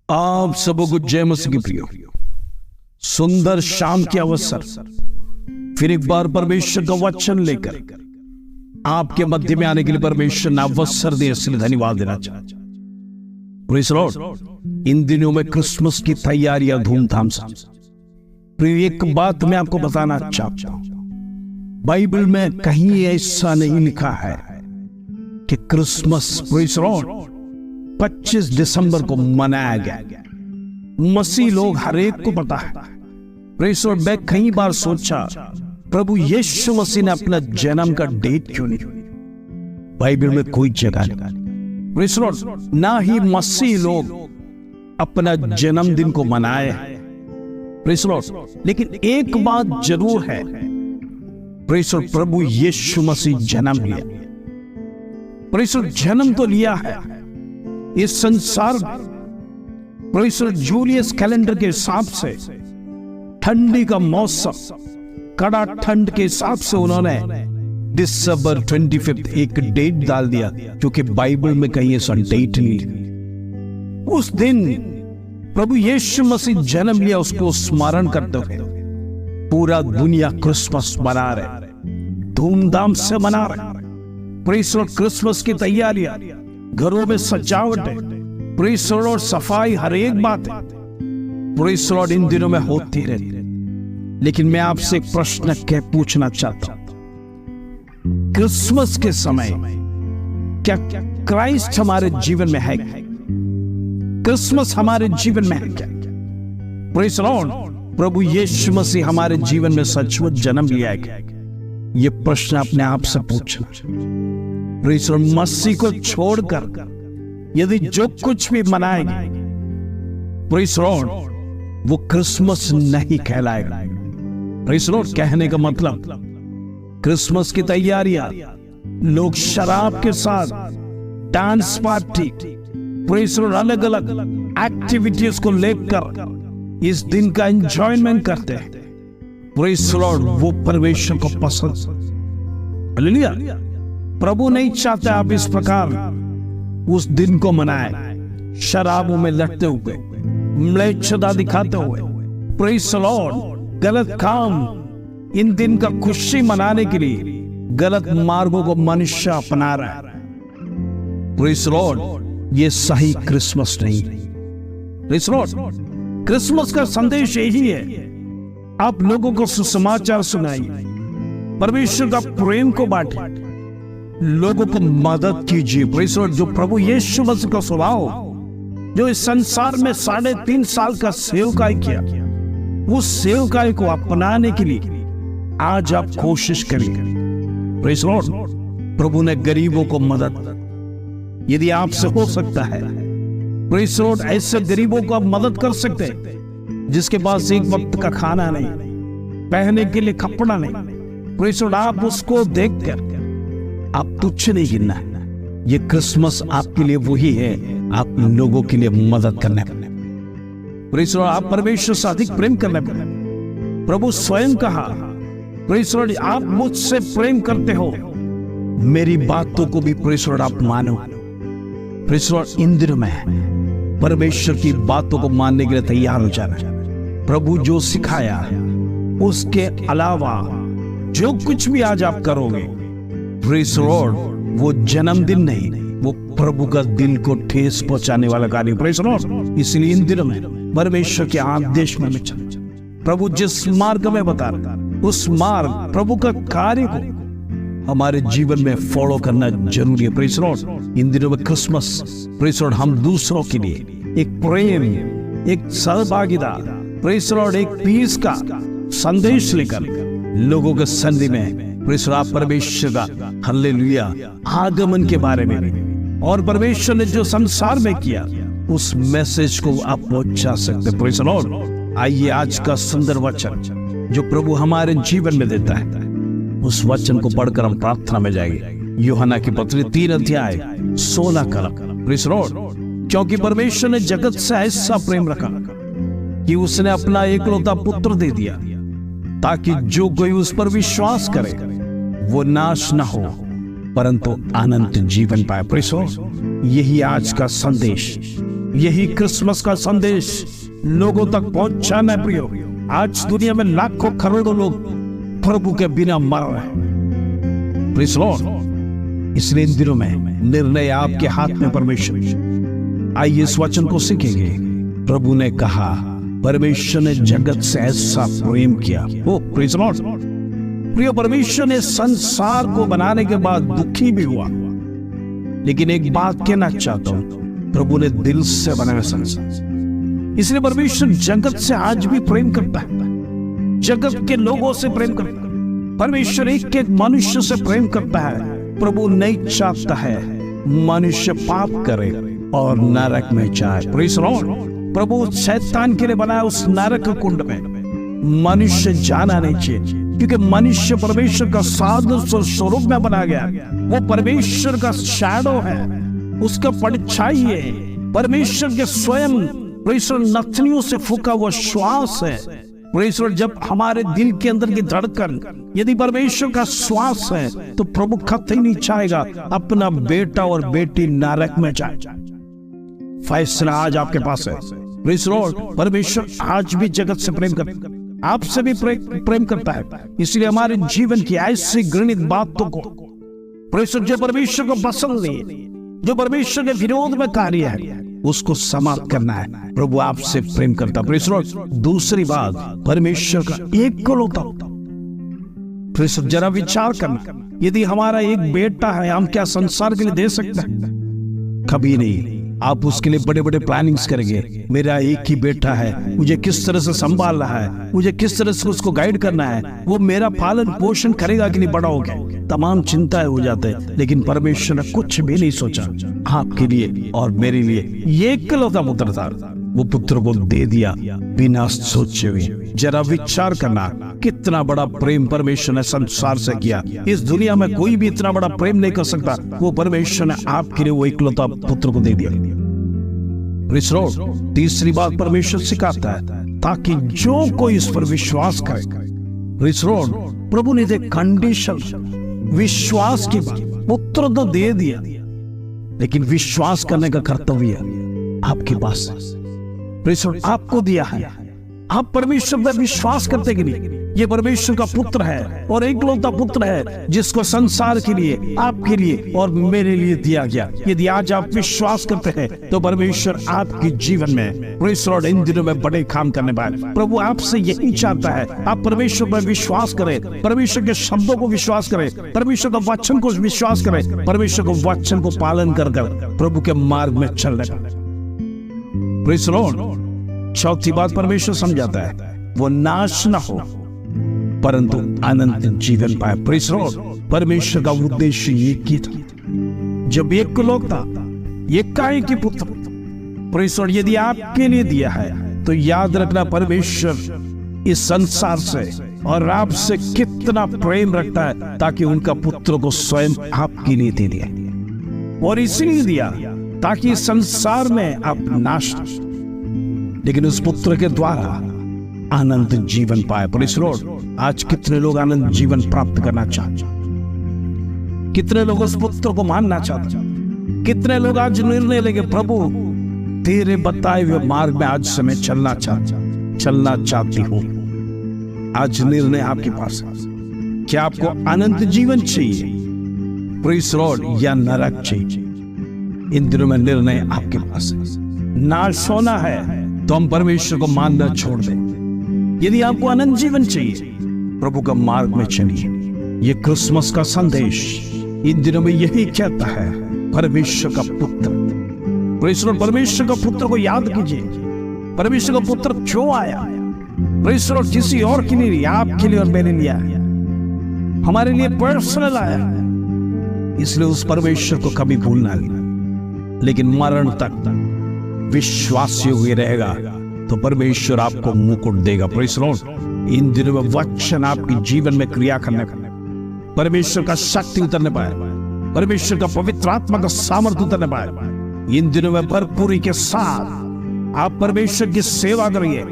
आप सबों को जय मसीह की प्रियो। सुंदर शाम के अवसर फिर एक बार परमेश्वर का वचन लेकर आपके मध्य में आने के लिए परमेश्वर ने अवसर दिया, इसलिए धन्यवाद देना चाहता हूं। Praise Lord. इन दिनों में क्रिसमस की तैयारियां धूमधाम से। प्रिय, एक बात मैं आपको बताना चाहता हूं, बाइबल में कहीं ऐसा नहीं लिखा है कि क्रिसमस प्रेज़ लॉर्ड 25 दिसंबर को मनाया गया। मसीह लोग हर एक को पता है। Praise Lord. मैं कई बार सोचा प्रभु यीशु मसीह ने अपना जन्म का डेट क्यों नहीं, बाइबल में कोई जगह नहीं। Praise Lord. ना ही मसीह लोग अपना जन्मदिन को मनाए, प्रेज़ लॉर्ड। लेकिन एक बात जरूर है, प्रेज़ लॉर्ड, प्रभु यीशु मसीह जन्म लिया। Praise Lord. जन्म तो लिया है। इस संसार प्रेज़ लॉर्ड जूलियस कैलेंडर के हिसाब से ठंडी का मौसम, कड़ा ठंड के हिसाब से उन्होंने दिसंबर 25 एक डेट डाल दिया, क्योंकि बाइबल में कहीं ऐसा डेट नहीं। उस दिन प्रभु यीशु मसीह जन्म लिया, उसको स्मरण करते हुए पूरा दुनिया क्रिसमस मना रहे, धूमधाम से मना रहे। Praise Lord. क्रिसमस की तैयारियां, घरों में सजावट है, प्रेज़ लॉर्ड, और सफाई, हर एक बात है प्रेज़ लॉर्ड इन दिनों में होती रहती है। लेकिन मैं आपसे एक प्रश्न पूछना चाहता हूं, क्रिसमस के समय क्या क्राइस्ट हमारे जीवन में है? क्रिसमस हमारे जीवन में है क्या? Praise Lord. प्रभु यीशु मसीह हमारे जीवन में सचमुच जन्म लिया है क्या? ये प्रश्न अपने आप से पूछना। Praise Lord. मसीह को छोड़कर यदि जो कुछ भी मनाएंगे, प्रेज़ लॉर्ड, वो क्रिसमस नहीं कहलाएगा। Praise Lord. कहने का मतलब, क्रिसमस की तैयारियां, लोग शराब के साथ, डांस पार्टी, प्रेज़ लॉर्ड, अलग अलग एक्टिविटीज को लेकर इस दिन का एंजॉयमेंट करते हैं। Praise Lord. वो परमेश्वर को पसंद। हालेलुया। प्रभु नहीं चाहते आप इस प्रकार उस दिन को मनाए, शराबों में लटते हुए, म्लेच्छता दिखाते हुए, प्रेज़ लॉर्ड, गलत काम। इन दिन का खुशी मनाने के लिए गलत मार्गों को मनुष्य अपना रहा है। Praise Lord. ये सही क्रिसमस नहीं। Praise Lord. क्रिसमस का संदेश यही है, आप लोगों को सुसमाचार सुनाइए, परमेश्वर का प्रेम को बांटिए, लोगों को मदद कीजिए। Praise Lord. जो प्रभु यीशु मसीह का स्वभाव, जो इस संसार में 3.5 साल का सेवकाई किया, उस सेवकाई को अपनाने के लिए आज आप कोशिश करिए। Praise Lord. प्रभु ने गरीबों को मदद, यदि आपसे हो सकता है, प्रेज़ लॉर्ड, ऐसे गरीबों को आप मदद कर सकते हैं जिसके पास एक वक्त का खाना नहीं, पहनने के लिए कपड़ा नहीं। Praise Lord. आप उसको देखकर आप तुच्छ नहीं गिनना है। ये क्रिसमस आपके लिए वही है, आप लोगों के लिए मदद करने पर। Praise Lord. आप परमेश्वर से अधिक प्रेम करने पर। प्रभु स्वयं कहा, प्रेज़ लॉर्ड, आप मुझसे प्रेम करते हो, मेरी बातों को भी प्रेज़ लॉर्ड आप मानो। Praise Lord. इन दिनों में परमेश्वर की बातों को मानने के लिए तैयार हो जाना। प्रभु जो सिखाया, उसके अलावा जो कुछ भी आज आप करोगे, प्रेज़ लॉर्ड, वो जन्मदिन नहीं, वो प्रभु का दिल को ठेस पहुंचाने वाला कार्य। Praise Lord. इसलिए इन दिनों में परमेश्वर के आदेश में चल, प्रभु जिस मार्ग में बता रहा, उस मार्ग, प्रभु का कार्य को हमारे जीवन में फॉलो करना जरूरी है। Praise Lord. इन दिनों में क्रिसमस, प्रेज़ लॉर्ड, हम दूसरों के लिए एक प्रेम, एक सहभागिता, प्रेज़ लॉर्ड, एक पीस का संदेश लेकर लोगों के सन्निधि में, प्रेज़ लॉर्ड, परमेश्वर का हालेलुया आगमन के बारे में और परमेश्वर ने जो संसार में किया, उस मैसेज को आप पहुंचा सकते। Praise Lord. आइए आज का सुंदर वचन जो प्रभु हमारे जीवन में देता है, उस वचन को पढ़कर हम प्रार्थना में जाएंगे। यूहन्ना की पत्री 3 अध्याय 16 का। Praise Lord. क्योंकि परमेश्वर ने जगत से ऐसा प्रेम रखा कि उसने अपना एकलौता पुत्र दे दिया, ताकि जो कोई उस पर विश्वास करे वो नाश न हो, परंतु अनंत जीवन पाए। Praise Lord. यही आज का संदेश यही क्रिसमस का संदेश लोगों तक पहुंचाना है प्रियो। आज दुनिया में लाखों करोड़ों लोग प्रभु के बिना मर रहे हैं। Praise Lord. इसलिए इन दिनों में निर्णय आपके हाथ में परमेश्वर। आइए इस वचन को सीखेंगे। प्रभु ने कहा, परमेश्वर ने जगत से ऐसा प्रेम किया। ओ प्रेज़ लॉर्ड। प्रिय, परमेश्वर ने संसार को बनाने के बाद दुखी भी हुआ, लेकिन एक बात कहना चाहता हूं, प्रभु ने दिल से बनाया संसार। इसलिए परमेश्वर जगत से आज भी प्रेम करता है, जगत के लोगों से प्रेम करता है। परमेश्वर एक एक मनुष्य से प्रेम करता है। प्रभु नहीं चाहता है मनुष्य पाप करे और नरक में जाए। Praise Lord. प्रभु शैतान के लिए बनाया उस नरक कुंड में मनुष्य जाना नहीं चाहिए, क्योंकि मनुष्य परमेश्वर का सादृश्य स्वरूप में बना गया। वो परमेश्वर का शैडो है, उसका परछाई है, परमेश्वर के स्वयं परमेश्वर नथनियों से फूका हुआ श्वास है। परमेश्वर जब हमारे दिल के अंदर की धड़कन यदि परमेश्वर का श्वास है, तो प्रभु कतई नहीं चाहेगा अपना बेटा और बेटी नरक में जाए। फैसला आज आपके पास है। Praise Lord. परमेश्वर आज भी जगत से प्रेम करता है, आपसे भी प्रेम करता है। इसलिए हमारे जीवन की ऐसी घृणित बातों को परमेश्वर, जो परमेश्वर को पसंद नहीं, जो परमेश्वर के विरोध में कार्य है, उसको समाप्त करना है। प्रभु आपसे प्रेम करता है। Praise Lord. दूसरी बात, परमेश्वर का एक इकलौता। परमेश्वर, जरा विचार करना, यदि हमारा एक बेटा है, हम क्या संसार के लिए दे सकते हैं? कभी नहीं। आप उसके लिए बड़े बड़े प्लानिंग्स करेंगे। मेरा एक ही बेटा है, मुझे किस तरह से संभाल रहा है, मुझे किस तरह से उसको गाइड करना है, वो मेरा पालन पोषण करेगा कि नहीं, बड़ा हो गया, तमाम चिंताएं हो जाते हैं। लेकिन परमेश्वर ने कुछ भी नहीं सोचा आपके लिए और मेरे लिए। ये इकलौता पुत्र था, वो पुत्र को दे दिया बिना सोचे हुए। जरा विचार करना, कितना बड़ा प्रेम परमेश्वर ने संसार से किया। इस दुनिया में कोई भी इतना बड़ा प्रेम नहीं कर सकता। वो परमेश्वर ने आपके लिए वो इकलौता पुत्र को दे दिया। Praise Lord. तीसरी बात परमेश्वर सिखाता है, ताकि जो कोई इस पर विश्वास करे। Praise Lord. प्रभु ने दे कंडीशन, विश्वास की बात। पुत्र तो दे दिया, लेकिन विश्वास करने का कर्तव्य आपके पास है। Praise Lord. आपको दिया है, आप परमेश्वर पर विश्वास करते कि नहीं? ये परमेश्वर का पुत्र है और एकलौता पुत्र है, जिसको संसार के लिए, आपके लिए और मेरे लिए दिया गया। यदि आज आप विश्वास करते हैं, तो परमेश्वर आपके जीवन में प्रेज़ लॉर्ड इन दिनों में बड़े काम करने पाए। प्रभु आपसे यही चाहता है, आप परमेश्वर पर विश्वास करें, परमेश्वर के शब्दों को विश्वास करें, परमेश्वर का वचन को विश्वास करें, परमेश्वर के वचन को पालन कर प्रभु के मार्ग में चलने का। Praise Lord. चौथी बात परमेश्वर समझाता है, वो नाश न हो परंतु अनंत जीवन पाए। Praise Lord. परमेश्वर का उद्देश्य एक ही था। जब एक लोग था, एकाएक ही पुत्र। Praise Lord. यदि आपके लिए दिया है, तो याद रखना परमेश्वर इस संसार से और आपसे कितना प्रेम रखता है, ताकि उनका पुत्र को स्वयं आपके लिए दे दिया। और इसलिए दिया ताकि संसार में आप नाश, लेकिन उस पुत्र के द्वारा अनंत जीवन पाए। Praise Lord. आज कितने लोग अनंत जीवन प्राप्त करना चाहते, कितने लोग उस पुत्र को मानना चाहते, कितने लोग आज निर्णय लेंगे, प्रभु तेरे बताए हुए मार्ग में आज से मैं चलना चाहती हूँ। आज निर्णय आपके पास है। क्या आपको अनंत जीवन चाहिए, प्रेज़ लॉर्ड, या नरक चाहिए? इन दिनों में निर्णय आपके पास है। नाश होना है तो हम परमेश्वर को मानना छोड़ दें। यदि आपको अनंत जीवन चाहिए, प्रभु का मार्ग में चलिए। ये क्रिसमस का संदेश इन दिनों में यही कहता है, परमेश्वर का पुत्र। Praise Lord. परमेश्वर का पुत्र को याद कीजिए। परमेश्वर का पुत्र क्यों आया? Praise Lord. किसी और के लिए, आपके लिए और मेरे लिए आया, हमारे लिए पर्सनल आया। इसलिए उस परमेश्वर को कभी भूलना नहीं, लेकिन मरण तक विश्वासी हुए रहेगा तो परमेश्वर आपको मुकुट देगा। Praise Lord. इन दिनों में वचन आपके जीवन में क्रिया करने का, परमेश्वर का शक्ति उतरने पाए, परमेश्वर का पवित्र आत्मा का सामर्थ्य उतरने पाए। इन दिनों में भरपूरी के साथ आप परमेश्वर की सेवा करिए।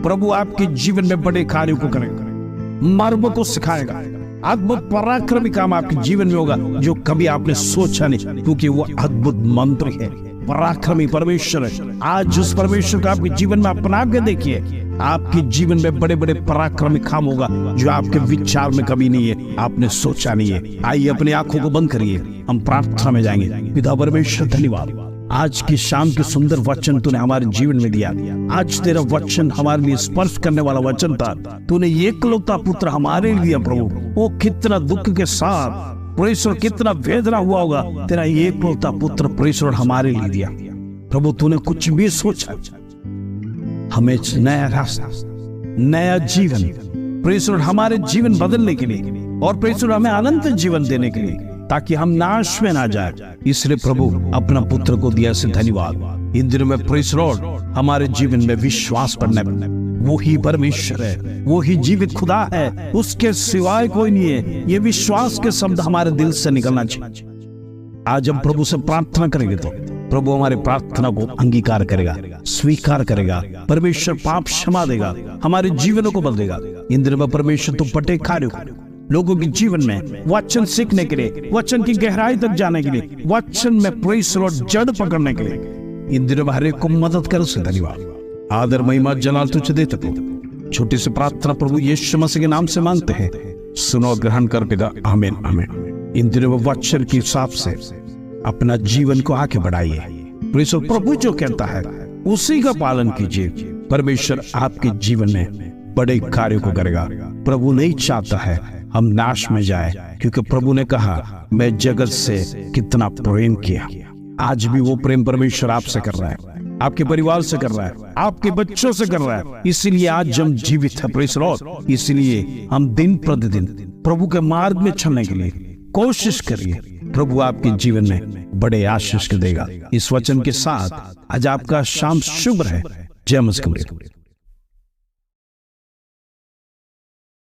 प्रभु आपके जीवन में बड़े कार्यों को करेगा, मर्म को सिखाएगा। अद्भुत पराक्रमी काम आपके जीवन में होगा जो कभी आपने सोचा नहीं, क्योंकि वो अद्भुत मंत्र है। पराक्रमी परमेश्वर है। आज उस परमेश्वर को आपके जीवन में अपना के देखिए, आपके जीवन में बड़े बड़े पराक्रमी काम होगा जो आपके विचार में कभी नहीं है, आपने सोचा नहीं है। आइए अपनी आंखों को बंद करिए, हम प्रार्थना में जाएंगे। पिता परमेश्वर धन्यवाद, आज की शाम के सुंदर वचन तूने हमारे जीवन में दिया। आज तेरा वचन हमारे लिए स्पर्श करने वाला वचन था। तूने एकलौता पुत्र हमारे लिए दिया प्रभु। वो कितना दुख के साथ परमेश्वर, कितना वेदना हुआ होगा, तेरा एकलौता पुत्र परमेश्वर हमारे लिए दिया प्रभु। तूने कुछ भी सोचा, हमें नया रास्ता, नया जीवन परमेश्वर हमारे जीवन बदलने के लिए और परमेश्वर हमें अनंत जीवन देने के लिए, ताकि हम नाश में ना जाए। इसलिए प्रभु अपना पुत्र को दिया से धन्यवाद। इन दिनों में परमेश्वर हमारे जीवन में विश्वास बढ़ने, वो ही परमेश्वर है, वो ही जीवित खुदा है, उसके सिवाय कोई नहीं है। ये विश्वास के शब्द हमारे दिल से निकलना चाहिए। आज हम प्रभु से प्रार्थना करेंगे तो प्रभु हमारी प्रार्थना को अंगीकार करेगा, स्वीकार करेगा। परमेश्वर पाप क्षमा देगा, हमारे जीवनों को बदलेगा। इन दिनों में परमेश्वर तो बड़े कार्य लोगों के जीवन में वचन सीखने के लिए, वचन की गहराई तक जाने के लिए, वचन में परमेश्वर और जड़ पकड़ने के लिए इन दिनों में हर एक को मदद कर से धन्यवाद। आदर महिमा जलाल तुझे देते प्रभु। छोटी सी प्रार्थना प्रभु यीशु मसीह के नाम से मांगते हैं, सुनो ग्रहण कर पिता, आमीन आमीन। इन दिनों में वचन के हिसाब से अपना जीवन को आगे बढ़ाइए। प्रभु जो कहता है उसी का पालन कीजिए। परमेश्वर आपके जीवन में बड़े कार्यों को करेगा। प्रभु नहीं चाहता है हम नाश में जाए, क्योंकि प्रभु ने कहा मैं जगत से कितना प्रेम किया। आज भी वो प्रेम परमेश्वर आपसे कर रहा है, आपके परिवार से कर रहा है, आपके बच्चों से कर रहा है। इसलिए आज हम जीवित है परमेश्वर। इसलिए हम दिन प्रतिदिन प्रभु के मार्ग में चलने के लिए कोशिश करिए। प्रभु आपके जीवन में बड़े आशीष देगा। इस वचन के साथ आज आपका शाम शुभ है। जय मसीह।